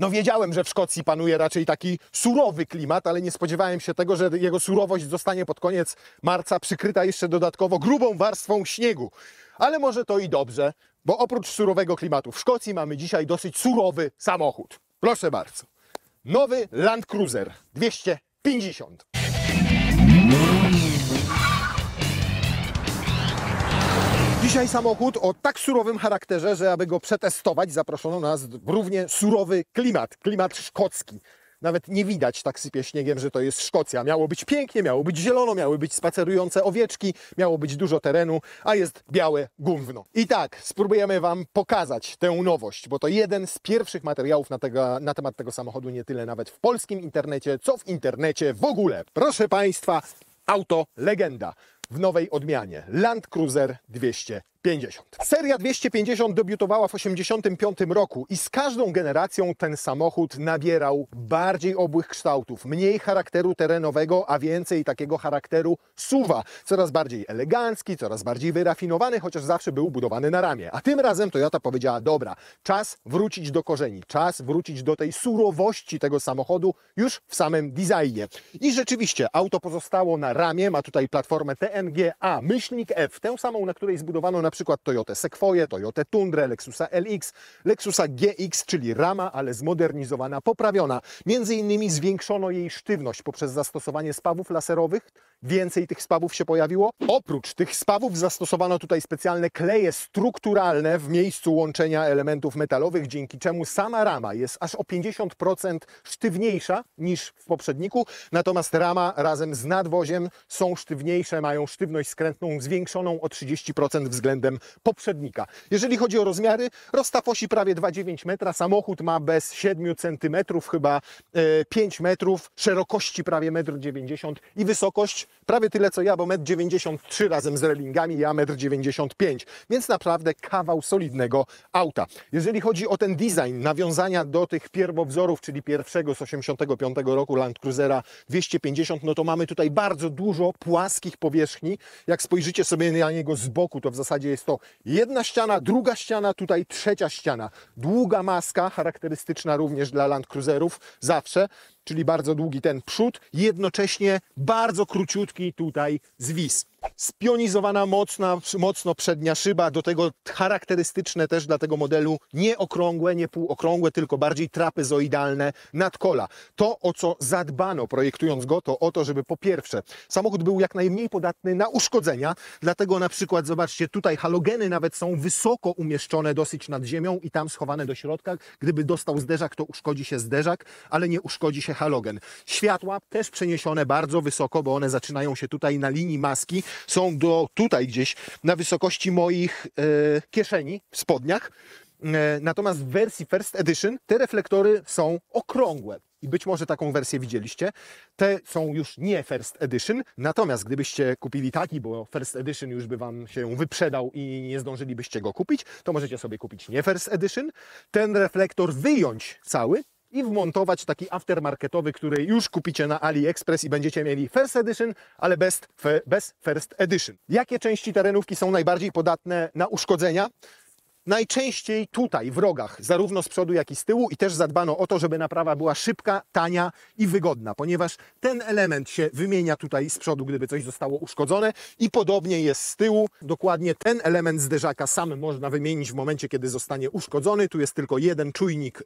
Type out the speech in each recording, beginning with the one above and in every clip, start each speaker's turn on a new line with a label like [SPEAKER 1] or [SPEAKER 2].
[SPEAKER 1] No wiedziałem, że w Szkocji panuje raczej taki surowy klimat, ale nie spodziewałem się tego, że jego surowość zostanie pod koniec marca przykryta jeszcze dodatkowo grubą warstwą śniegu. Ale może to i dobrze, bo oprócz surowego klimatu w Szkocji mamy dzisiaj dosyć surowy samochód. Proszę bardzo. Nowy Land Cruiser 250. Dzisiaj samochód o tak surowym charakterze, że aby go przetestować, zaproszono nas w równie surowy klimat szkocki. Nawet nie widać, tak sypie śniegiem, że to jest Szkocja. Miało być pięknie, miało być zielono, miały być spacerujące owieczki, miało być dużo terenu, a jest białe gówno. I tak, spróbujemy Wam pokazać tę nowość, bo to jeden z pierwszych materiałów na temat tego samochodu, nie tyle nawet w polskim internecie, co w internecie w ogóle. Proszę Państwa, auto legenda w nowej odmianie. Land Cruiser 250. Seria 250 debiutowała w 1985 roku i z każdą generacją ten samochód nabierał bardziej obłych kształtów, mniej charakteru terenowego, a więcej takiego charakteru SUV-a. Coraz bardziej elegancki, coraz bardziej wyrafinowany, chociaż zawsze był budowany na ramię. A tym razem Toyota powiedziała, dobra, czas wrócić do korzeni, czas wrócić do tej surowości tego samochodu już w samym designie. I rzeczywiście auto pozostało na ramię, ma tutaj platformę TNGA-F, tę samą, na której zbudowano na przykład Toyotę Sequoię, Toyotę Tundrę, Lexusa LX, Lexusa GX, czyli rama, ale zmodernizowana, poprawiona. Między innymi zwiększono jej sztywność poprzez zastosowanie spawów laserowych. Więcej tych spawów się pojawiło. Oprócz tych spawów zastosowano tutaj specjalne kleje strukturalne w miejscu łączenia elementów metalowych, dzięki czemu sama rama jest aż o 50% sztywniejsza niż w poprzedniku. Natomiast rama razem z nadwoziem są sztywniejsze, mają sztywność skrętną zwiększoną o 30% względem poprzednika. Jeżeli chodzi o rozmiary, rozstaw osi prawie 2,9 metra, samochód ma bez 7 cm chyba 5 metrów, szerokości prawie 1,90 m i wysokość prawie tyle co ja, bo 1,93 m razem z relingami, ja 1,95 m, więc naprawdę kawał solidnego auta. Jeżeli chodzi o ten design, nawiązania do tych pierwowzorów, czyli pierwszego z 1985 roku Land Cruisera 250, no to mamy tutaj bardzo dużo płaskich powierzchni. Jak spojrzycie sobie na niego z boku, to w zasadzie jest to jedna ściana, druga ściana, tutaj trzecia ściana. Długa maska, charakterystyczna również dla Land Cruiserów zawsze, czyli bardzo długi ten przód, jednocześnie bardzo króciutki tutaj zwis. Spionizowana mocno przednia szyba, do tego charakterystyczne też dla tego modelu nie okrągłe, nie półokrągłe, tylko bardziej trapezoidalne nadkola. To, o co zadbano projektując go, to o to, żeby po pierwsze samochód był jak najmniej podatny na uszkodzenia, dlatego na przykład zobaczcie, tutaj halogeny nawet są wysoko umieszczone dosyć nad ziemią i tam schowane do środka. Gdyby dostał zderzak, to uszkodzi się zderzak, ale nie uszkodzi się halogen. Światła też przeniesione bardzo wysoko, bo one zaczynają się tutaj na linii maski, są tutaj gdzieś na wysokości moich kieszeni w spodniach. Natomiast w wersji First Edition te reflektory są okrągłe. I być może taką wersję widzieliście. Te są już nie First Edition, natomiast gdybyście kupili taki, bo First Edition już by Wam się wyprzedał i nie zdążylibyście go kupić, to możecie sobie kupić nie First Edition, ten reflektor wyjąć cały i wmontować taki aftermarketowy, który już kupicie na AliExpress i będziecie mieli First Edition, ale bez First Edition. Jakie części terenówki są najbardziej podatne na uszkodzenia? Najczęściej tutaj w rogach, zarówno z przodu, jak i z tyłu, i też zadbano o to, żeby naprawa była szybka, tania i wygodna, ponieważ ten element się wymienia tutaj z przodu, gdyby coś zostało uszkodzone, i podobnie jest z tyłu. Dokładnie ten element zderzaka sam można wymienić w momencie, kiedy zostanie uszkodzony. Tu jest tylko jeden czujnik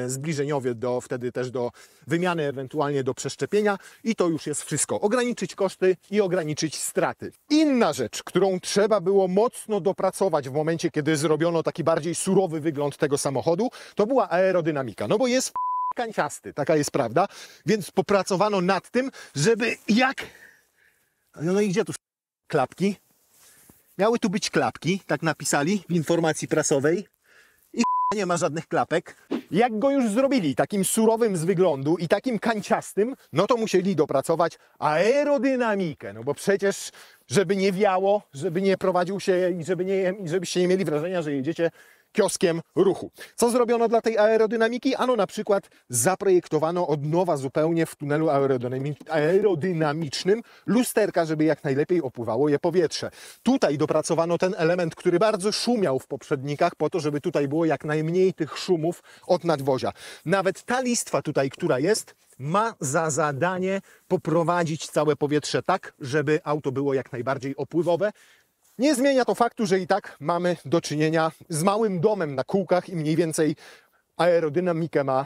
[SPEAKER 1] zbliżeniowy wtedy też do wymiany, ewentualnie do przeszczepienia, i to już jest wszystko. Ograniczyć koszty i ograniczyć straty. Inna rzecz, którą trzeba było mocno dopracować w momencie, kiedy zrobiono taki bardziej surowy wygląd tego samochodu, to była aerodynamika. No bo jest kanciasty, taka jest prawda, więc popracowano nad tym, żeby No i gdzie tu klapki? Miały tu być klapki, tak napisali w informacji prasowej, i nie ma żadnych klapek. Jak go już zrobili takim surowym z wyglądu i takim kanciastym, no to musieli dopracować aerodynamikę, no bo przecież żeby nie wiało, żeby nie prowadził się i żebyście nie mieli wrażenia, że jedziecie kioskiem ruchu. Co zrobiono dla tej aerodynamiki? Ano na przykład zaprojektowano od nowa zupełnie w tunelu aerodynamicznym lusterka, żeby jak najlepiej opływało je powietrze. Tutaj dopracowano ten element, który bardzo szumiał w poprzednikach, po to, żeby tutaj było jak najmniej tych szumów od nadwozia. Nawet ta listwa tutaj, która jest, ma za zadanie poprowadzić całe powietrze tak, żeby auto było jak najbardziej opływowe. Nie zmienia to faktu, że i tak mamy do czynienia z małym domem na kółkach i mniej więcej aerodynamikę ma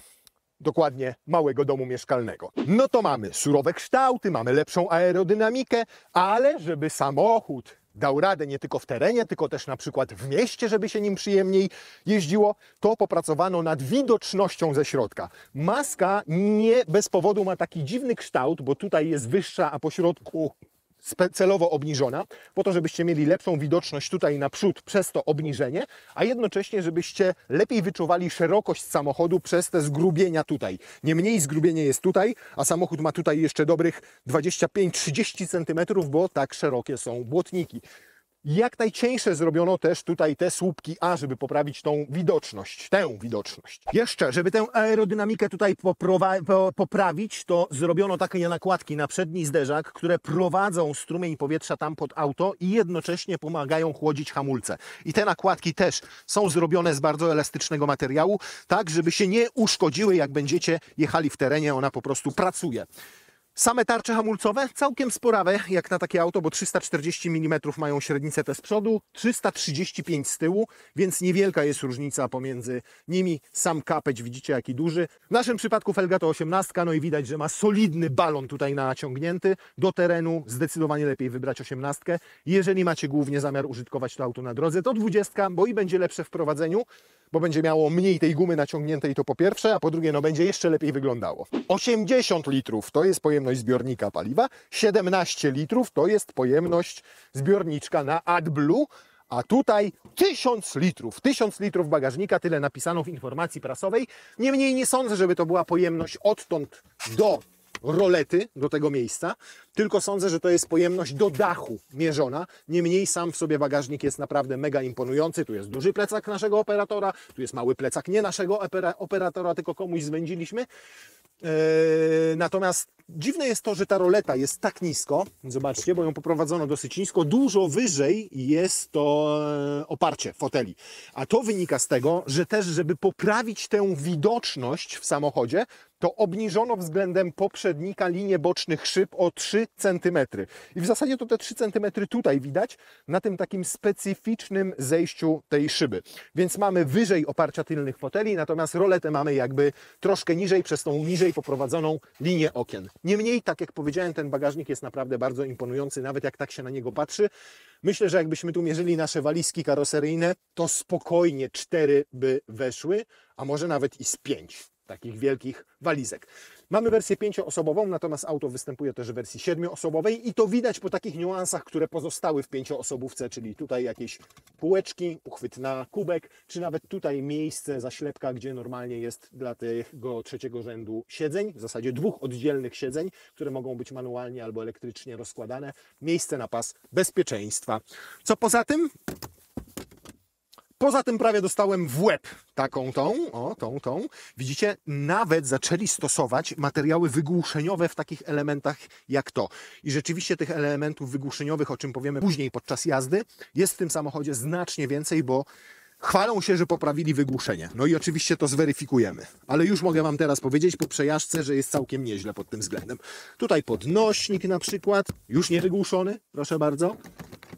[SPEAKER 1] dokładnie małego domu mieszkalnego. No to mamy surowe kształty, mamy lepszą aerodynamikę, ale żeby samochód dał radę nie tylko w terenie, tylko też na przykład w mieście, żeby się nim przyjemniej jeździło, to popracowano nad widocznością ze środka. Maska nie bez powodu ma taki dziwny kształt, bo tutaj jest wyższa, a po środku celowo obniżona, po to, żebyście mieli lepszą widoczność tutaj naprzód przez to obniżenie, a jednocześnie, żebyście lepiej wyczuwali szerokość samochodu przez te zgrubienia tutaj. Niemniej zgrubienie jest tutaj, a samochód ma tutaj jeszcze dobrych 25-30 cm, bo tak szerokie są błotniki. Jak najcieńsze zrobiono też tutaj te słupki A, żeby poprawić tą widoczność, tę widoczność. Jeszcze, żeby tę aerodynamikę tutaj poprawić, to zrobiono takie nakładki na przedni zderzak, które prowadzą strumień powietrza tam pod auto i jednocześnie pomagają chłodzić hamulce. I te nakładki też są zrobione z bardzo elastycznego materiału, tak żeby się nie uszkodziły, jak będziecie jechali w terenie, ona po prostu pracuje. Same tarcze hamulcowe całkiem sporawe jak na takie auto, bo 340 mm mają średnicę te z przodu, 335 z tyłu, więc niewielka jest różnica pomiędzy nimi. Sam kapeć widzicie jaki duży. W naszym przypadku felga to 18, no i widać, że ma solidny balon tutaj naciągnięty. Do terenu zdecydowanie lepiej wybrać 18. Jeżeli macie głównie zamiar użytkować to auto na drodze, to 20, bo i będzie lepsze w prowadzeniu, bo będzie miało mniej tej gumy naciągniętej, to po pierwsze, a po drugie, no będzie jeszcze lepiej wyglądało. 80 litrów to jest pojemność zbiornika paliwa, 17 litrów to jest pojemność zbiorniczka na AdBlue, a tutaj 1000 litrów. 1000 litrów bagażnika, tyle napisano w informacji prasowej. Niemniej nie sądzę, żeby to była pojemność odtąd do rolety, do tego miejsca, tylko sądzę, że to jest pojemność do dachu mierzona. Niemniej sam w sobie bagażnik jest naprawdę mega imponujący. Tu jest duży plecak naszego operatora, tu jest mały plecak nie naszego operatora, tylko komuś zwędziliśmy. Natomiast dziwne jest to, że ta roleta jest tak nisko, zobaczcie, bo ją poprowadzono dosyć nisko, dużo wyżej jest to oparcie foteli. A to wynika z tego, że też, żeby poprawić tę widoczność w samochodzie, to obniżono względem poprzednika linię bocznych szyb o 3 cm. I w zasadzie to te 3 cm tutaj widać na tym takim specyficznym zejściu tej szyby. Więc mamy wyżej oparcia tylnych foteli, natomiast roletę mamy jakby troszkę niżej, przez tą niżej poprowadzoną linię okien. Niemniej, tak jak powiedziałem, ten bagażnik jest naprawdę bardzo imponujący, nawet jak tak się na niego patrzy. Myślę, że jakbyśmy tu mierzyli nasze walizki karoseryjne, to spokojnie 4 by weszły, a może nawet i z 5 takich wielkich walizek. Mamy wersję 5-osobową, natomiast auto występuje też w wersji 7-osobowej i to widać po takich niuansach, które pozostały w 5-osobówce, czyli tutaj jakieś półeczki, uchwyt na kubek, czy nawet tutaj miejsce zaślepka, gdzie normalnie jest dla tego trzeciego rzędu siedzeń, w zasadzie 2 oddzielnych siedzeń, które mogą być manualnie albo elektrycznie rozkładane. Miejsce na pas bezpieczeństwa. Co poza tym? Poza tym prawie dostałem w łeb taką tą. Widzicie, nawet zaczęli stosować materiały wygłuszeniowe w takich elementach jak to. I rzeczywiście tych elementów wygłuszeniowych, o czym powiemy później podczas jazdy, jest w tym samochodzie znacznie więcej, bo chwalą się, że poprawili wygłuszenie. No i oczywiście to zweryfikujemy. Ale już mogę Wam teraz powiedzieć po przejażdżce, że jest całkiem nieźle pod tym względem. Tutaj podnośnik na przykład, już nie wygłuszony, proszę bardzo.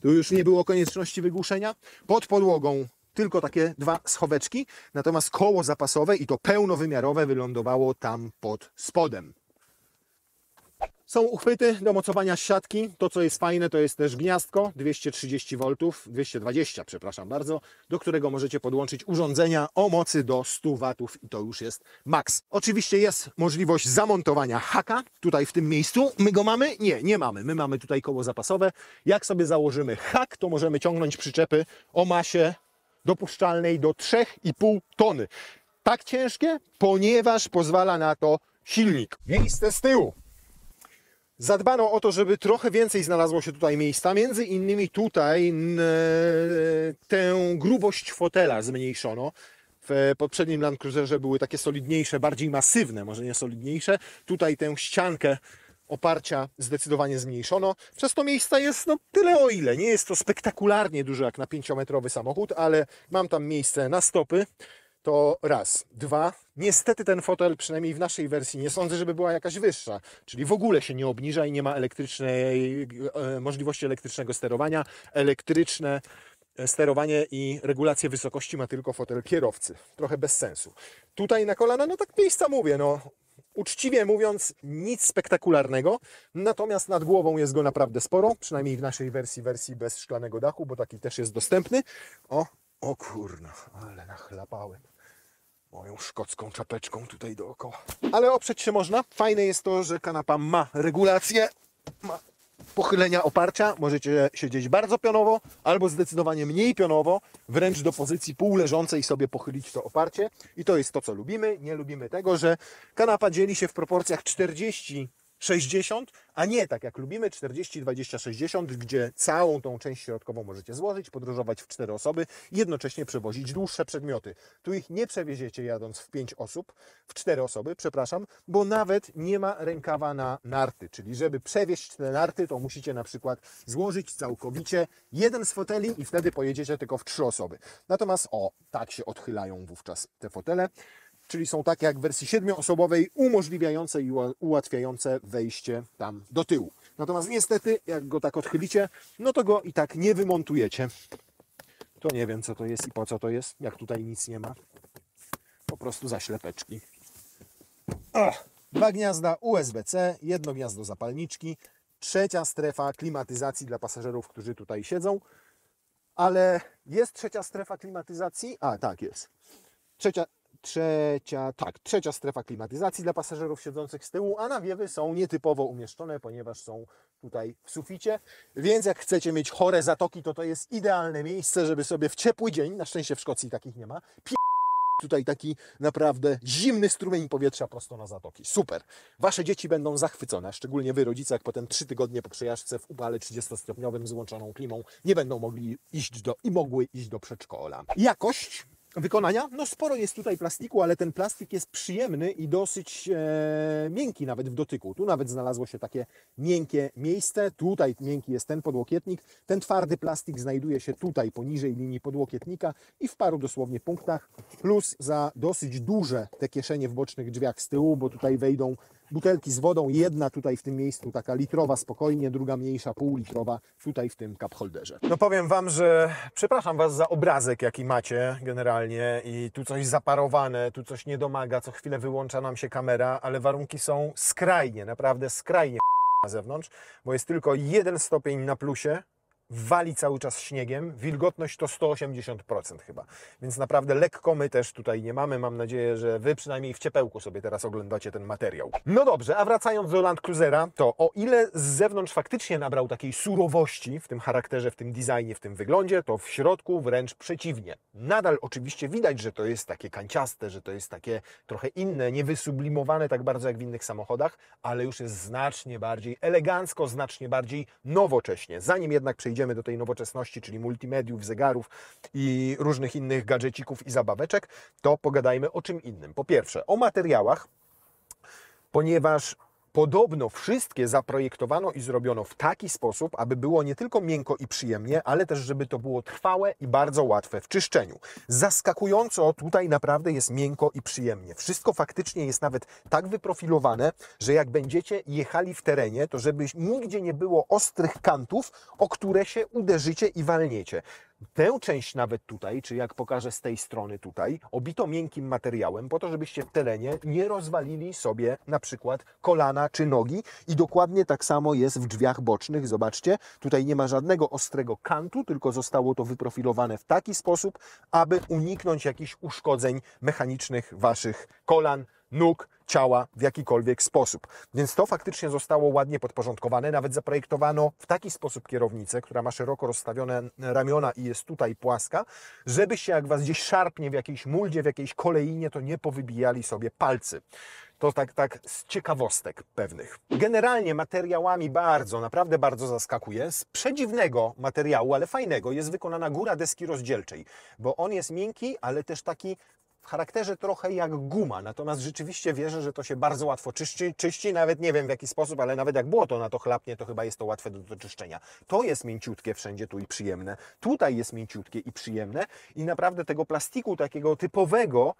[SPEAKER 1] Tu już nie było konieczności wygłuszenia. Pod podłogą tylko takie 2 schoweczki, natomiast koło zapasowe i to pełnowymiarowe wylądowało tam pod spodem. Są uchwyty do mocowania siatki. To, co jest fajne, to jest też gniazdko 230 V, 220, przepraszam bardzo, do którego możecie podłączyć urządzenia o mocy do 100 W i to już jest maks. Oczywiście jest możliwość zamontowania haka tutaj w tym miejscu. My go mamy? Nie mamy. My mamy tutaj koło zapasowe. Jak sobie założymy hak, to możemy ciągnąć przyczepy o masie dopuszczalnej do 3,5 tony. Tak ciężkie, ponieważ pozwala na to silnik. Miejsce z tyłu. Zadbano o to, żeby trochę więcej znalazło się tutaj miejsca. Między innymi tutaj tę grubość fotela zmniejszono. W poprzednim Land Cruiserze były takie solidniejsze, bardziej masywne, może nie solidniejsze. Tutaj tę ściankę oparcia zdecydowanie zmniejszono. Przez to miejsca jest tyle o ile. Nie jest to spektakularnie dużo jak na 5-metrowy samochód, ale mam tam miejsce na stopy. To raz. Dwa. Niestety ten fotel, przynajmniej w naszej wersji, nie sądzę, żeby była jakaś wyższa. Czyli w ogóle się nie obniża i nie ma możliwości elektrycznego sterowania. Elektryczne sterowanie i regulację wysokości ma tylko fotel kierowcy. Trochę bez sensu. Tutaj na kolana, tak miejsca mówię, uczciwie mówiąc, nic spektakularnego. Natomiast nad głową jest go naprawdę sporo. Przynajmniej w naszej wersji bez szklanego dachu, bo taki też jest dostępny. O kurna, ale nachlapałem moją szkocką czapeczką tutaj dookoła. Ale oprzeć się można. Fajne jest to, że kanapa ma regulację, ma pochylenia oparcia. Możecie siedzieć bardzo pionowo, albo zdecydowanie mniej pionowo, wręcz do pozycji półleżącej sobie pochylić to oparcie. I to jest to, co lubimy. Nie lubimy tego, że kanapa dzieli się w proporcjach 40-60, a nie tak jak lubimy 40-20-60, gdzie całą tą część środkową możecie złożyć, podróżować w 4 osoby i jednocześnie przewozić dłuższe przedmioty. Tu ich nie przewieziecie jadąc w 5 osób, w 4 osoby, przepraszam, bo nawet nie ma rękawa na narty, czyli żeby przewieźć te narty, to musicie na przykład złożyć całkowicie jeden z foteli i wtedy pojedziecie tylko w 3 osoby. Natomiast tak się odchylają wówczas te fotele. Czyli są takie jak w wersji 7-osobowej, umożliwiające i ułatwiające wejście tam do tyłu. Natomiast niestety, jak go tak odchylicie, to go i tak nie wymontujecie. To nie wiem, co to jest i po co to jest, jak tutaj nic nie ma. Po prostu zaślepeczki. 2 gniazda USB-C, 1 gniazdo zapalniczki, 3. strefa klimatyzacji dla pasażerów, którzy tutaj siedzą. Ale jest 3. strefa klimatyzacji? Tak jest. Trzecia strefa klimatyzacji dla pasażerów siedzących z tyłu, a nawiewy są nietypowo umieszczone, ponieważ są tutaj w suficie, więc jak chcecie mieć chore zatoki, to jest idealne miejsce, żeby sobie w ciepły dzień, na szczęście w Szkocji takich nie ma, tutaj taki naprawdę zimny strumień powietrza prosto na zatoki. Super! Wasze dzieci będą zachwycone, szczególnie wy rodzice, jak potem 3 tygodnie po przejażdżce w upale 30-stopniowym z włączoną klimą nie będą mogły iść do przedszkola. Jakość wykonania? Sporo jest tutaj plastiku, ale ten plastik jest przyjemny i dosyć miękki nawet w dotyku. Tu nawet znalazło się takie miękkie miejsce. Tutaj miękki jest ten podłokietnik. Ten twardy plastik znajduje się tutaj poniżej linii podłokietnika i w paru dosłownie punktach. Plus za dosyć duże te kieszenie w bocznych drzwiach z tyłu, bo tutaj wejdą butelki z wodą. Jedna tutaj w tym miejscu taka litrowa spokojnie, druga mniejsza, półlitrowa tutaj w tym cup holderze. Powiem Wam, że przepraszam Was za obrazek, jaki macie generalnie i tu coś zaparowane, tu coś nie domaga, co chwilę wyłącza nam się kamera, ale warunki są skrajnie, naprawdę skrajnie na zewnątrz, bo jest tylko 1 stopień na plusie, wali cały czas śniegiem, wilgotność to 180% chyba, więc naprawdę lekko my też tutaj nie mamy. Mam nadzieję, że Wy przynajmniej w ciepełku sobie teraz oglądacie ten materiał. No dobrze, a wracając do Land Cruisera, to o ile z zewnątrz faktycznie nabrał takiej surowości w tym charakterze, w tym designie, w tym wyglądzie, to w środku wręcz przeciwnie. Nadal oczywiście widać, że to jest takie kanciaste, że to jest takie trochę inne, niewysublimowane tak bardzo jak w innych samochodach, ale już jest znacznie bardziej elegancko, znacznie bardziej nowocześnie. Zanim jednak przejdziemy do tej nowoczesności, czyli multimediów, zegarów i różnych innych gadżecików i zabaweczek, to pogadajmy o czym innym. Po pierwsze, o materiałach, ponieważ podobno wszystkie zaprojektowano i zrobiono w taki sposób, aby było nie tylko miękko i przyjemnie, ale też żeby to było trwałe i bardzo łatwe w czyszczeniu. Zaskakująco tutaj naprawdę jest miękko i przyjemnie. Wszystko faktycznie jest nawet tak wyprofilowane, że jak będziecie jechali w terenie, to żeby nigdzie nie było ostrych kantów, o które się uderzycie i walniecie. Tę część nawet tutaj, czy jak pokażę z tej strony tutaj, obito miękkim materiałem po to, żebyście w terenie nie rozwalili sobie na przykład kolana czy nogi i dokładnie tak samo jest w drzwiach bocznych. Zobaczcie, tutaj nie ma żadnego ostrego kantu, tylko zostało to wyprofilowane w taki sposób, aby uniknąć jakichś uszkodzeń mechanicznych waszych kolan, nóg, ciała w jakikolwiek sposób. Więc to faktycznie zostało ładnie podporządkowane. Nawet zaprojektowano w taki sposób kierownicę, która ma szeroko rozstawione ramiona i jest tutaj płaska, żebyście jak Was gdzieś szarpnie w jakiejś muldzie, w jakiejś koleinie, to nie powybijali sobie palcy. To tak z ciekawostek pewnych. Generalnie materiałami naprawdę bardzo zaskakuje. Z przedziwnego materiału, ale fajnego, jest wykonana góra deski rozdzielczej, bo on jest miękki, ale też taki w charakterze trochę jak guma, natomiast rzeczywiście wierzę, że to się bardzo łatwo czyści, nawet nie wiem w jaki sposób, ale nawet jak błoto na to chlapnie, to chyba jest to łatwe do czyszczenia. To jest mięciutkie wszędzie tu i przyjemne, tutaj jest mięciutkie i przyjemne i naprawdę tego plastiku takiego typowego,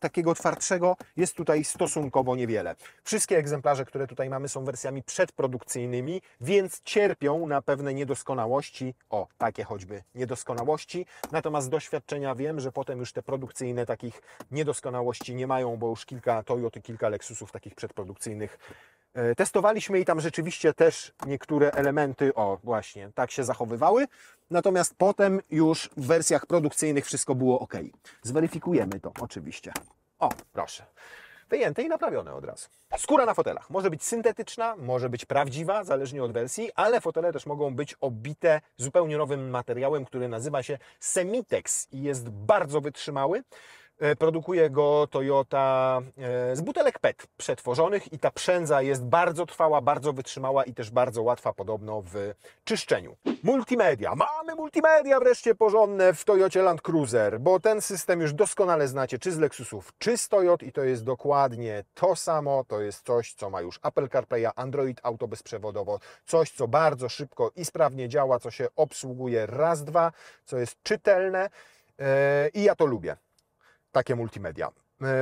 [SPEAKER 1] takiego twardszego jest tutaj stosunkowo niewiele. Wszystkie egzemplarze, które tutaj mamy, są wersjami przedprodukcyjnymi, więc cierpią na pewne niedoskonałości, o takie choćby niedoskonałości, natomiast z doświadczenia wiem, że potem już te produkcyjne takich niedoskonałości nie mają, bo już kilka Toyota, kilka Lexusów takich przedprodukcyjnych testowaliśmy i tam rzeczywiście też niektóre elementy, o właśnie, tak się zachowywały, natomiast potem już w wersjach produkcyjnych wszystko było ok. Zweryfikujemy to oczywiście. O, proszę. Wyjęte i naprawione od razu. Skóra na fotelach może być syntetyczna, może być prawdziwa, zależnie od wersji, ale fotele też mogą być obite zupełnie nowym materiałem, który nazywa się Semitex i jest bardzo wytrzymały. Produkuje go Toyota z butelek PET przetworzonych i ta przędza jest bardzo trwała, bardzo wytrzymała i też bardzo łatwa podobno w czyszczeniu. Multimedia. Mamy multimedia wreszcie porządne w Toyocie Land Cruiser, bo ten system już doskonale znacie czy z Lexusów, czy z Toyot i to jest dokładnie to samo. To jest coś, co ma już Apple CarPlaya, Android Auto bezprzewodowo, coś, co bardzo szybko i sprawnie działa, co się obsługuje raz, dwa, co jest czytelne i ja to lubię. Takie multimedia.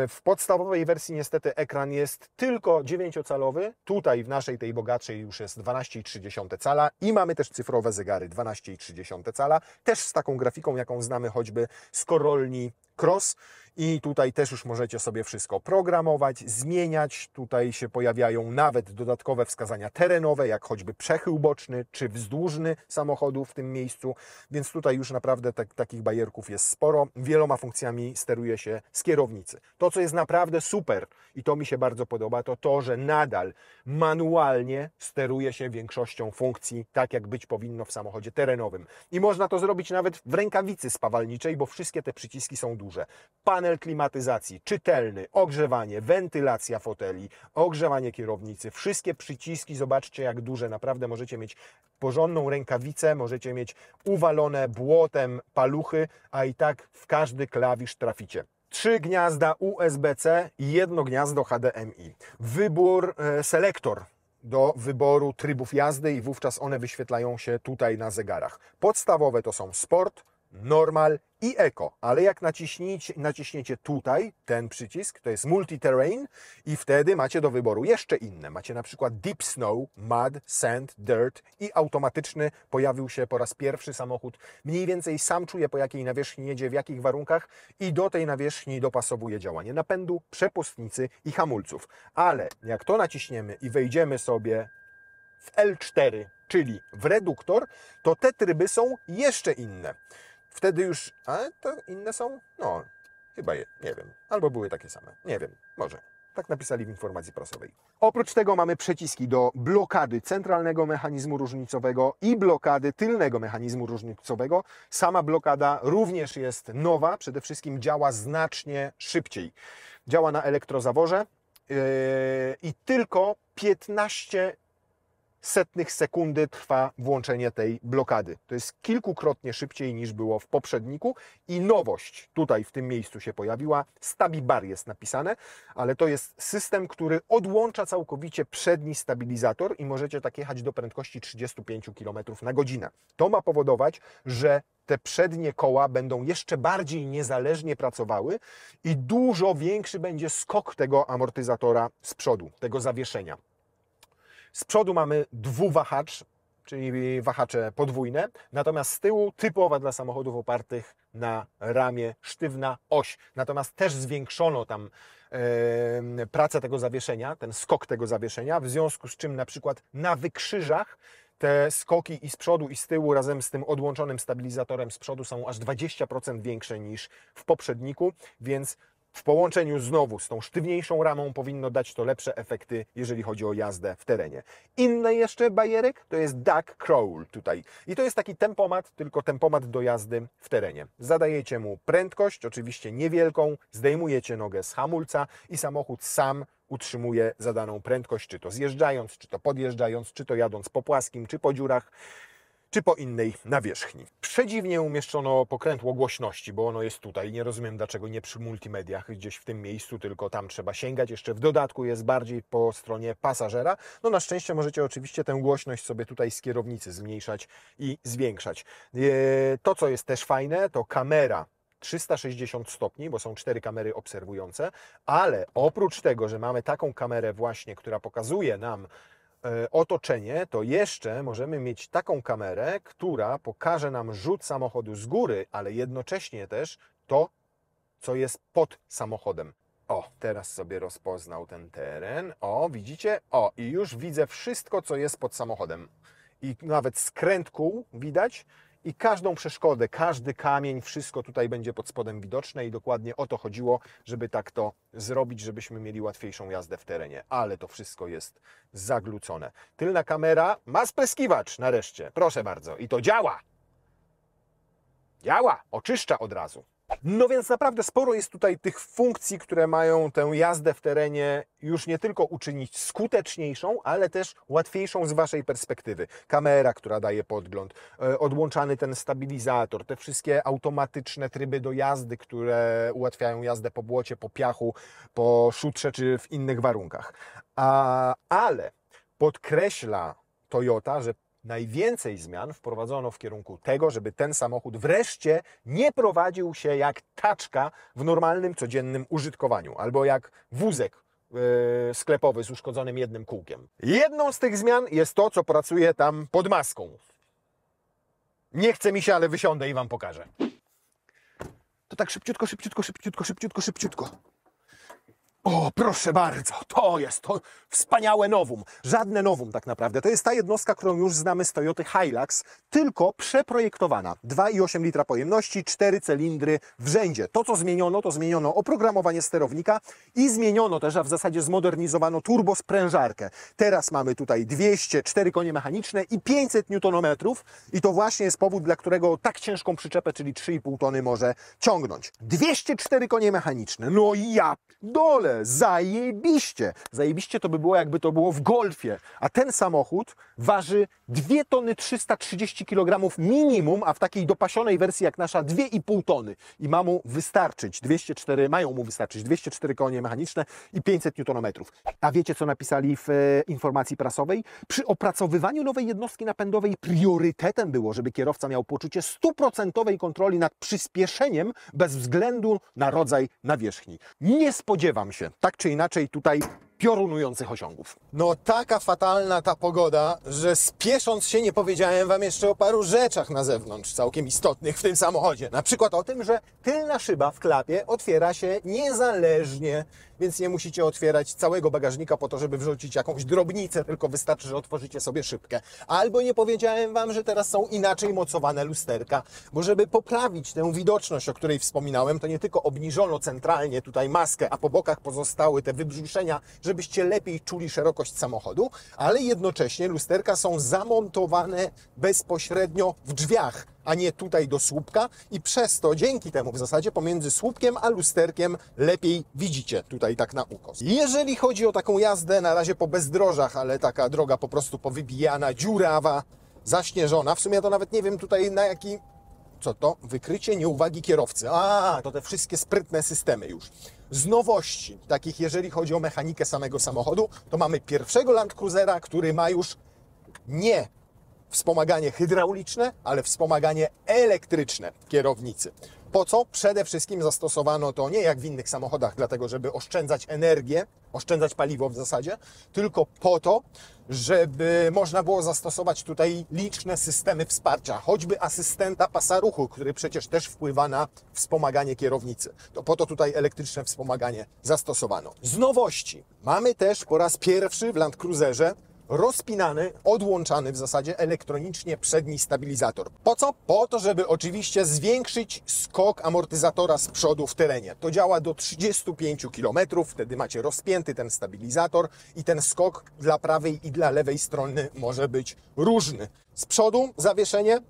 [SPEAKER 1] W podstawowej wersji niestety ekran jest tylko 9-calowy. Tutaj w naszej tej bogatszej już jest 12,3 cala i mamy też cyfrowe zegary 12,3 cala. Też z taką grafiką, jaką znamy choćby z Corolli Cross. I tutaj też już możecie sobie wszystko programować, zmieniać. Tutaj się pojawiają nawet dodatkowe wskazania terenowe, jak choćby przechył boczny czy wzdłużny samochodu w tym miejscu. Więc tutaj już naprawdę takich bajerków jest sporo. Wieloma funkcjami steruje się z kierownicy. To, co jest naprawdę super i to mi się bardzo podoba, to to, że nadal manualnie steruje się większością funkcji, tak jak być powinno w samochodzie terenowym. I można to zrobić nawet w rękawicy spawalniczej, bo wszystkie te przyciski są duże. Panel klimatyzacji, czytelny, ogrzewanie, wentylacja foteli, ogrzewanie kierownicy, wszystkie przyciski, zobaczcie jak duże, naprawdę możecie mieć porządną rękawicę, możecie mieć uwalone błotem paluchy, a i tak w każdy klawisz traficie. 3 gniazda USB-C i 1 gniazdo HDMI. Wybór, selektor do wyboru trybów jazdy i wówczas one wyświetlają się tutaj na zegarach. Podstawowe to są Sport, Normal i Eco, ale jak naciśniecie tutaj ten przycisk, to jest Multi-Terrain i wtedy macie do wyboru jeszcze inne. Macie na przykład Deep Snow, Mud, Sand, Dirt i automatyczny pojawił się po raz pierwszy samochód. Mniej więcej sam czuje, po jakiej nawierzchni jedzie, w jakich warunkach i do tej nawierzchni dopasowuje działanie napędu, przepustnicy i hamulców. Ale jak to naciśniemy i wejdziemy sobie w L4, czyli w reduktor, to te tryby są jeszcze inne. Wtedy już, ale to inne są? No, chyba nie wiem. Albo były takie same. Nie wiem, może. Tak napisali w informacji prasowej. Oprócz tego mamy przyciski do blokady centralnego mechanizmu różnicowego i blokady tylnego mechanizmu różnicowego. Sama blokada również jest nowa, przede wszystkim działa znacznie szybciej. Działa na elektrozaworze i tylko 15 setnych sekundy trwa włączenie tej blokady. To jest kilkukrotnie szybciej niż było w poprzedniku i nowość tutaj w tym miejscu się pojawiła. StabiBar jest napisane, ale to jest system, który odłącza całkowicie przedni stabilizator i możecie tak jechać do prędkości 35 km na godzinę. To ma powodować, że te przednie koła będą jeszcze bardziej niezależnie pracowały i dużo większy będzie skok tego amortyzatora z przodu, tego zawieszenia. Z przodu mamy dwuwahacz, czyli wahacze podwójne, natomiast z tyłu typowa dla samochodów opartych na ramie sztywna oś. Natomiast też zwiększono tam pracę tego zawieszenia, ten skok tego zawieszenia, w związku z czym na przykład na wykrzyżach te skoki i z przodu i z tyłu razem z tym odłączonym stabilizatorem z przodu są aż 20% większe niż w poprzedniku, więc w połączeniu znowu z tą sztywniejszą ramą powinno dać to lepsze efekty, jeżeli chodzi o jazdę w terenie. Inny jeszcze bajerek to jest duck crawl tutaj. I to jest taki tempomat, tylko tempomat do jazdy w terenie. Zadajecie mu prędkość, oczywiście niewielką, zdejmujecie nogę z hamulca i samochód sam utrzymuje zadaną prędkość, czy to zjeżdżając, czy to podjeżdżając, czy to jadąc po płaskim, czy po dziurach, czy po innej nawierzchni. Przedziwnie umieszczono pokrętło głośności, bo ono jest tutaj. Nie rozumiem, dlaczego nie przy multimediach, gdzieś w tym miejscu, tylko tam trzeba sięgać. Jeszcze w dodatku jest bardziej po stronie pasażera. No na szczęście możecie oczywiście tę głośność sobie tutaj z kierownicy zmniejszać i zwiększać. To, co jest też fajne, to kamera 360 stopni, bo są 4 kamery obserwujące, ale oprócz tego, że mamy taką kamerę właśnie, która pokazuje nam otoczenie, to jeszcze możemy mieć taką kamerę, która pokaże nam rzut samochodu z góry, ale jednocześnie też to, co jest pod samochodem. O, teraz sobie rozpoznał ten teren. O, widzicie? O, i już widzę wszystko, co jest pod samochodem. I nawet skręt kół widać. I każdą przeszkodę, każdy kamień, wszystko tutaj będzie pod spodem widoczne i dokładnie o to chodziło, żeby tak to zrobić, żebyśmy mieli łatwiejszą jazdę w terenie. Ale to wszystko jest zaglucone. Tylna kamera ma spryskiwacz nareszcie, proszę bardzo. I to działa. Działa, oczyszcza od razu. No więc naprawdę sporo jest tutaj tych funkcji, które mają tę jazdę w terenie już nie tylko uczynić skuteczniejszą, ale też łatwiejszą z Waszej perspektywy. Kamera, która daje podgląd, odłączany ten stabilizator, te wszystkie automatyczne tryby do jazdy, które ułatwiają jazdę po błocie, po piachu, po szutrze czy w innych warunkach. Ale podkreśla Toyota, że najwięcej zmian wprowadzono w kierunku tego, żeby ten samochód wreszcie nie prowadził się jak taczka w normalnym, codziennym użytkowaniu, albo jak wózek sklepowy z uszkodzonym jednym kółkiem. Jedną z tych zmian jest to, co pracuje tam pod maską. Nie chce mi się, ale wysiądę i Wam pokażę. To tak szybciutko, szybciutko, szybciutko, szybciutko, szybciutko. O, proszę bardzo, to jest to wspaniałe nowum. Żadne nowum tak naprawdę. To jest ta jednostka, którą już znamy z Toyoty Hilux, tylko przeprojektowana. 2,8 litra pojemności, 4 cylindry w rzędzie. To, co zmieniono, to zmieniono oprogramowanie sterownika i zmieniono też, a w zasadzie zmodernizowano turbosprężarkę. Teraz mamy tutaj 204 konie mechaniczne i 500 Nm i to właśnie jest powód, dla którego tak ciężką przyczepę, czyli 3,5 tony może ciągnąć. 204 konie mechaniczne, no i ja dole, zajebiście. Zajebiście to by było, jakby to było w Golfie. A ten samochód waży 2 tony 330 kg minimum, a w takiej dopasionej wersji jak nasza 2,5 tony. I ma mu wystarczyć, mają mu wystarczyć 204 konie mechaniczne i 500 Nm. A wiecie, co napisali w informacji prasowej? Przy opracowywaniu nowej jednostki napędowej priorytetem było, żeby kierowca miał poczucie 100% kontroli nad przyspieszeniem bez względu na rodzaj nawierzchni. Nie spodziewam się, tak czy inaczej, tutaj piorunujących osiągów. No taka fatalna ta pogoda, że spiesząc się nie powiedziałem Wam jeszcze o paru rzeczach na zewnątrz, całkiem istotnych w tym samochodzie. Na przykład o tym, że tylna szyba w klapie otwiera się niezależnie, więc nie musicie otwierać całego bagażnika po to, żeby wrzucić jakąś drobnicę, tylko wystarczy, że otworzycie sobie szybkę. Albo nie powiedziałem Wam, że teraz są inaczej mocowane lusterka, bo żeby poprawić tę widoczność, o której wspominałem, to nie tylko obniżono centralnie tutaj maskę, a po bokach pozostały te wybrzuszenia, żebyście lepiej czuli szerokość samochodu, ale jednocześnie lusterka są zamontowane bezpośrednio w drzwiach, a nie tutaj do słupka i przez to, dzięki temu w zasadzie pomiędzy słupkiem a lusterkiem lepiej widzicie tutaj tak na ukos. Jeżeli chodzi o taką jazdę na razie po bezdrożach, ale taka droga po prostu powybijana, dziurawa, zaśnieżona, w sumie to nawet nie wiem tutaj na jaki... Co to? Wykrycie nieuwagi kierowcy. A, to te wszystkie sprytne systemy już. Z nowości, takich jeżeli chodzi o mechanikę samego samochodu, to mamy pierwszego Land Cruisera, który ma już nie wspomaganie hydrauliczne, ale wspomaganie elektryczne kierownicy. Po co? Przede wszystkim zastosowano to nie jak w innych samochodach, dlatego żeby oszczędzać energię, oszczędzać paliwo w zasadzie, tylko po to, żeby można było zastosować tutaj liczne systemy wsparcia, choćby asystenta pasa ruchu, który przecież też wpływa na wspomaganie kierownicy. To po to tutaj elektryczne wspomaganie zastosowano. Z nowości mamy też po raz pierwszy w Land Cruiserze rozpinany, odłączany w zasadzie elektronicznie przedni stabilizator. Po co? Po to, żeby oczywiście zwiększyć skok amortyzatora z przodu w terenie. To działa do 35 km, wtedy macie rozpięty ten stabilizator i ten skok dla prawej i dla lewej strony może być różny. Z przodu zawieszenie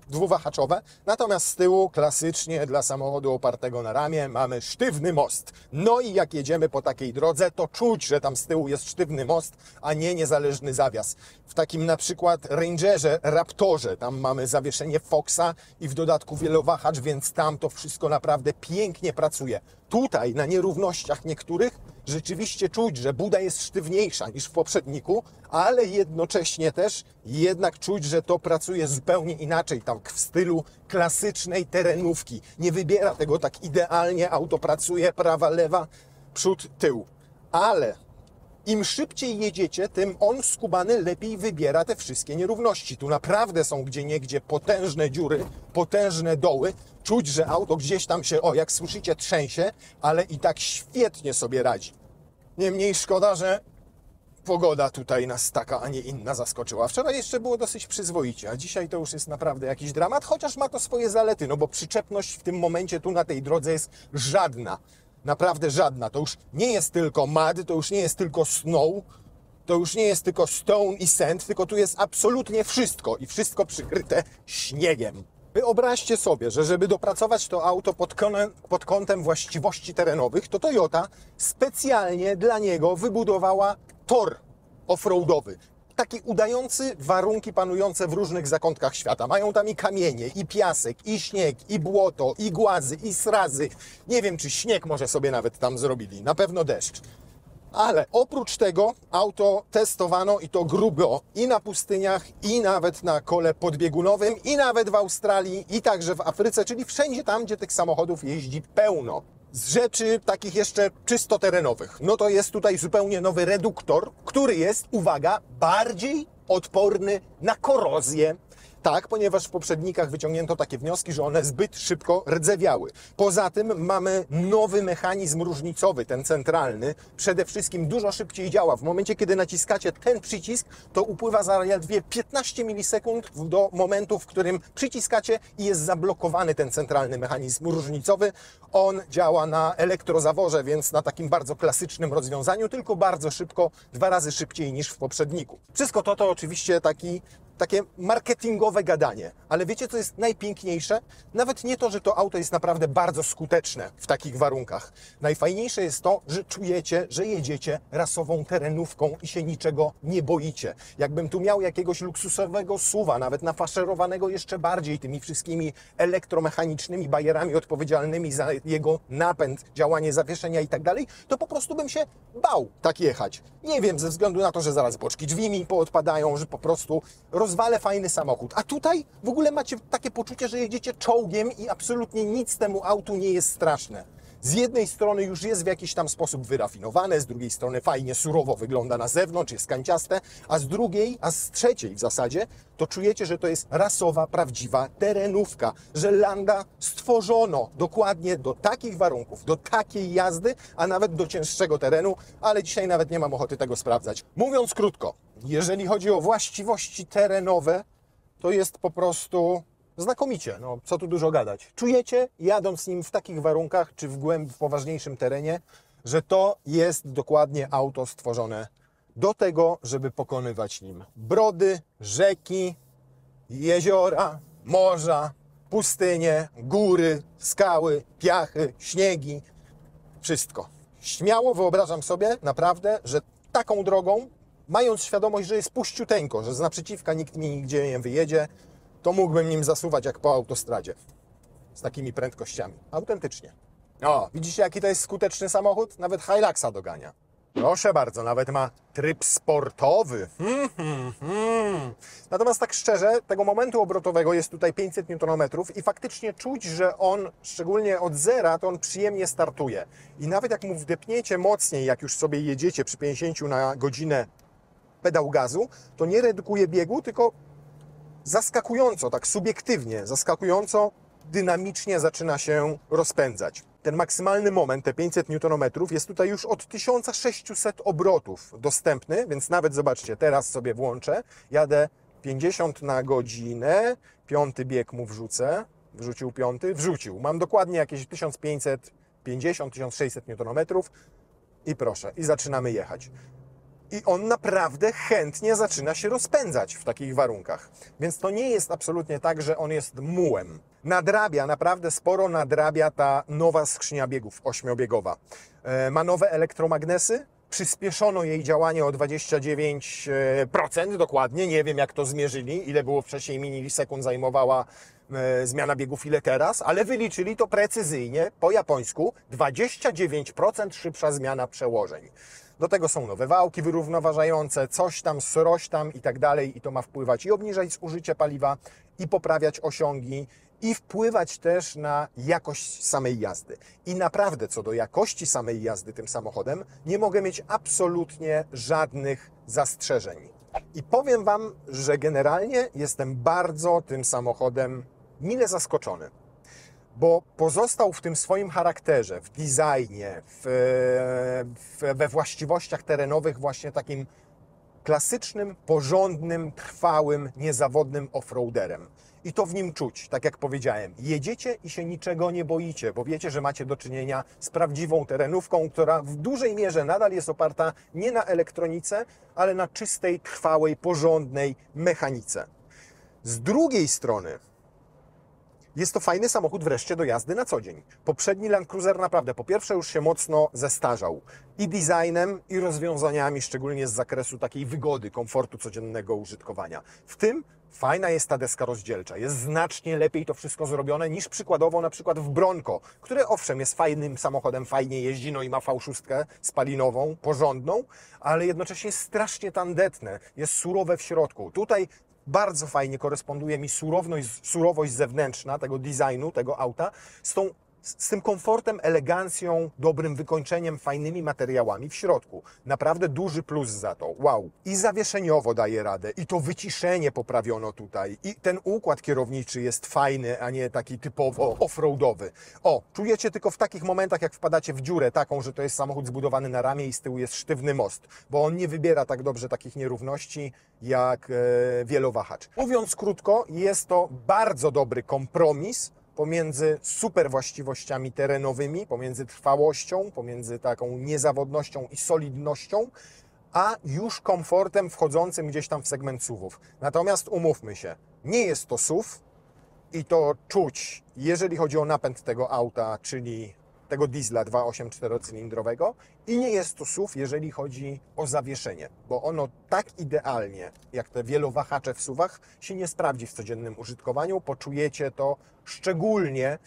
[SPEAKER 1] dwuwahaczowe, natomiast z tyłu klasycznie dla samochodu opartego na ramie mamy sztywny most. No i jak jedziemy po takiej drodze, to czuć, że tam z tyłu jest sztywny most, a nie niezależny zawias. W takim na przykład Rangerze, Raptorze, tam mamy zawieszenie Foxa i w dodatku wielowahacz, więc tam to wszystko naprawdę pięknie pracuje. Tutaj na nierównościach niektórych rzeczywiście czuć, że buda jest sztywniejsza niż w poprzedniku, ale jednocześnie też jednak czuć, że to pracuje zupełnie inaczej, tak w stylu klasycznej terenówki. Nie wybiera tego tak idealnie, auto pracuje prawa, lewa, przód, tył. Ale im szybciej jedziecie, tym on skubany lepiej wybiera te wszystkie nierówności. Tu naprawdę są gdzieniegdzie potężne dziury, potężne doły. Czuć, że auto gdzieś tam się, jak słyszycie, trzęsie, ale i tak świetnie sobie radzi. Niemniej szkoda, że pogoda tutaj nas taka, a nie inna zaskoczyła. Wczoraj jeszcze było dosyć przyzwoicie, a dzisiaj to już jest naprawdę jakiś dramat, chociaż ma to swoje zalety, no bo przyczepność w tym momencie tu na tej drodze jest żadna. Naprawdę żadna. To już nie jest tylko mud, to już nie jest tylko snow, to już nie jest tylko stone i sand, tylko tu jest absolutnie wszystko i wszystko przykryte śniegiem. Wyobraźcie sobie, że żeby dopracować to auto pod kątem właściwości terenowych, to Toyota specjalnie dla niego wybudowała tor offroadowy. Taki udający warunki panujące w różnych zakątkach świata. Mają tam i kamienie, i piasek, i śnieg, i błoto, i głazy, i srazy. Nie wiem, czy śnieg może sobie nawet tam zrobili. Na pewno deszcz. Ale oprócz tego auto testowano i to grubo i na pustyniach, i nawet na kole podbiegunowym, i nawet w Australii, i także w Afryce, czyli wszędzie tam, gdzie tych samochodów jeździ pełno. Z rzeczy takich jeszcze czysto terenowych, no to jest tutaj zupełnie nowy reduktor, który jest, uwaga, bardziej odporny na korozję. Tak, ponieważ w poprzednikach wyciągnięto takie wnioski, że one zbyt szybko rdzewiały. Poza tym mamy nowy mechanizm różnicowy, ten centralny. Przede wszystkim dużo szybciej działa. W momencie, kiedy naciskacie ten przycisk, to upływa zaledwie 15 milisekund do momentu, w którym przyciskacie i jest zablokowany ten centralny mechanizm różnicowy. On działa na elektrozaworze, więc na takim bardzo klasycznym rozwiązaniu, tylko bardzo szybko, 2 razy szybciej niż w poprzedniku. Wszystko to oczywiście takie marketingowe gadanie. Ale wiecie, co jest najpiękniejsze? Nawet nie to, że to auto jest naprawdę bardzo skuteczne w takich warunkach. Najfajniejsze jest to, że czujecie, że jedziecie rasową terenówką i się niczego nie boicie. Jakbym tu miał jakiegoś luksusowego SUV-a, nawet nafaszerowanego jeszcze bardziej tymi wszystkimi elektromechanicznymi bajerami odpowiedzialnymi za jego napęd, działanie zawieszenia i tak dalej, to po prostu bym się bał tak jechać. Nie wiem, ze względu na to, że zaraz boczki drzwi mi poodpadają, że po prostu rozwalę fajny samochód. A tutaj w ogóle macie takie poczucie, że jedziecie czołgiem i absolutnie nic temu autu nie jest straszne. Z jednej strony już jest w jakiś tam sposób wyrafinowane, z drugiej strony fajnie surowo wygląda na zewnątrz, jest kanciaste, a z trzeciej w zasadzie, to czujecie, że to jest rasowa, prawdziwa terenówka, że Landa stworzono dokładnie do takich warunków, do takiej jazdy, a nawet do cięższego terenu, ale dzisiaj nawet nie mam ochoty tego sprawdzać. Mówiąc krótko, jeżeli chodzi o właściwości terenowe, to jest po prostu znakomicie, no co tu dużo gadać. Czujecie, jadąc nim w takich warunkach, czy w poważniejszym terenie, że to jest dokładnie auto stworzone do tego, żeby pokonywać nim brody, rzeki, jeziora, morza, pustynie, góry, skały, piachy, śniegi, wszystko. Śmiało wyobrażam sobie naprawdę, że taką drogą, mając świadomość, że jest puściuteńko, że z naprzeciwka nikt mi nigdzie nie wyjedzie, to mógłbym nim zasuwać jak po autostradzie. Z takimi prędkościami. Autentycznie. O, widzicie, jaki to jest skuteczny samochód? Nawet Hiluxa dogania. Proszę bardzo, nawet ma tryb sportowy. Natomiast tak szczerze, tego momentu obrotowego jest tutaj 500 Nm i faktycznie czuć, że on, szczególnie od zera, to on przyjemnie startuje. I nawet jak mu wdepniecie mocniej, jak już sobie jedziecie przy 50 na godzinę pedał gazu, to nie redukuje biegu, tylko zaskakująco, tak subiektywnie, zaskakująco dynamicznie zaczyna się rozpędzać. Ten maksymalny moment, te 500 Nm jest tutaj już od 1600 obrotów dostępny, więc nawet zobaczcie, teraz sobie włączę, jadę 50 na godzinę, piąty bieg mu wrzucę, wrzucił piąty, wrzucił. Mam dokładnie jakieś 1550-1600 Nm i proszę, i zaczynamy jechać. I on naprawdę chętnie zaczyna się rozpędzać w takich warunkach. Więc to nie jest absolutnie tak, że on jest mułem. Nadrabia, naprawdę sporo nadrabia ta nowa skrzynia biegów 8-biegowa. Ma nowe elektromagnesy, przyspieszono jej działanie o 29% dokładnie. Nie wiem, jak to zmierzyli, ile było wcześniej milisekund zajmowała zmiana biegów, ile teraz, ale wyliczyli to precyzyjnie, po japońsku, 29% szybsza zmiana przełożeń. Do tego są nowe wałki wyrównoważające, coś tam, sroś tam i tak dalej, i to ma wpływać i obniżać zużycie paliwa, i poprawiać osiągi, i wpływać też na jakość samej jazdy. I naprawdę co do jakości samej jazdy tym samochodem nie mogę mieć absolutnie żadnych zastrzeżeń. I powiem Wam, że generalnie jestem bardzo tym samochodem mile zaskoczony, bo pozostał w tym swoim charakterze, w designie, we właściwościach terenowych właśnie takim klasycznym, porządnym, trwałym, niezawodnym offroaderem. I to w nim czuć, tak jak powiedziałem. Jedziecie i się niczego nie boicie, bo wiecie, że macie do czynienia z prawdziwą terenówką, która w dużej mierze nadal jest oparta nie na elektronice, ale na czystej, trwałej, porządnej mechanice. Z drugiej strony jest to fajny samochód wreszcie do jazdy na co dzień. Poprzedni Land Cruiser naprawdę po pierwsze już się mocno zestarzał. I designem, i rozwiązaniami, szczególnie z zakresu takiej wygody, komfortu codziennego użytkowania. W tym fajna jest ta deska rozdzielcza. Jest znacznie lepiej to wszystko zrobione niż przykładowo na przykład w Bronco, które owszem jest fajnym samochodem, fajnie jeździ, no i ma V6 spalinową, porządną, ale jednocześnie strasznie tandetne, jest surowe w środku. Tutaj bardzo fajnie koresponduje mi surowość zewnętrzna tego designu, tego auta z tym komfortem, elegancją, dobrym wykończeniem, fajnymi materiałami w środku. Naprawdę duży plus za to. Wow. I zawieszeniowo daje radę. I to wyciszenie poprawiono tutaj. I ten układ kierowniczy jest fajny, a nie taki typowo offroadowy. O, czujecie tylko w takich momentach, jak wpadacie w dziurę taką, że to jest samochód zbudowany na ramię i z tyłu jest sztywny most. Bo on nie wybiera tak dobrze takich nierówności jak wielowahacz. Mówiąc krótko, jest to bardzo dobry kompromis pomiędzy super właściwościami terenowymi, pomiędzy trwałością, pomiędzy taką niezawodnością i solidnością, a już komfortem wchodzącym gdzieś tam w segment SUV-ów. Natomiast umówmy się, nie jest to SUV i to czuć, jeżeli chodzi o napęd tego auta, czyli tego diesla 2.8 czterocylindrowego, i nie jest to SUV, jeżeli chodzi o zawieszenie, bo ono tak idealnie, jak te wielowahacze w SUV-ach, się nie sprawdzi w codziennym użytkowaniu. Poczujecie to szczególnie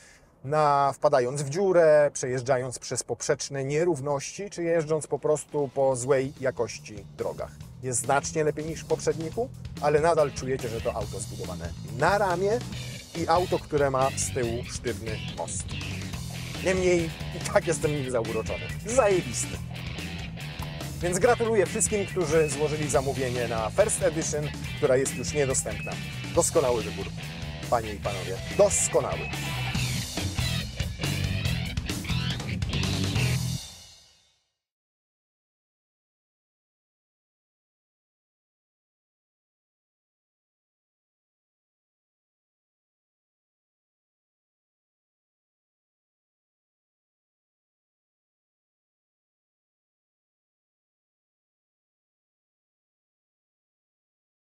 [SPEAKER 1] wpadając w dziurę, przejeżdżając przez poprzeczne nierówności, czy jeżdżąc po prostu po złej jakości drogach. Jest znacznie lepiej niż w poprzedniku, ale nadal czujecie, że to auto zbudowane na ramię i auto, które ma z tyłu sztywny most. Niemniej i tak jestem nim zauroczony. Zajebisty. Więc gratuluję wszystkim, którzy złożyli zamówienie na First Edition, która jest już niedostępna. Doskonały wybór, panie i panowie. Doskonały.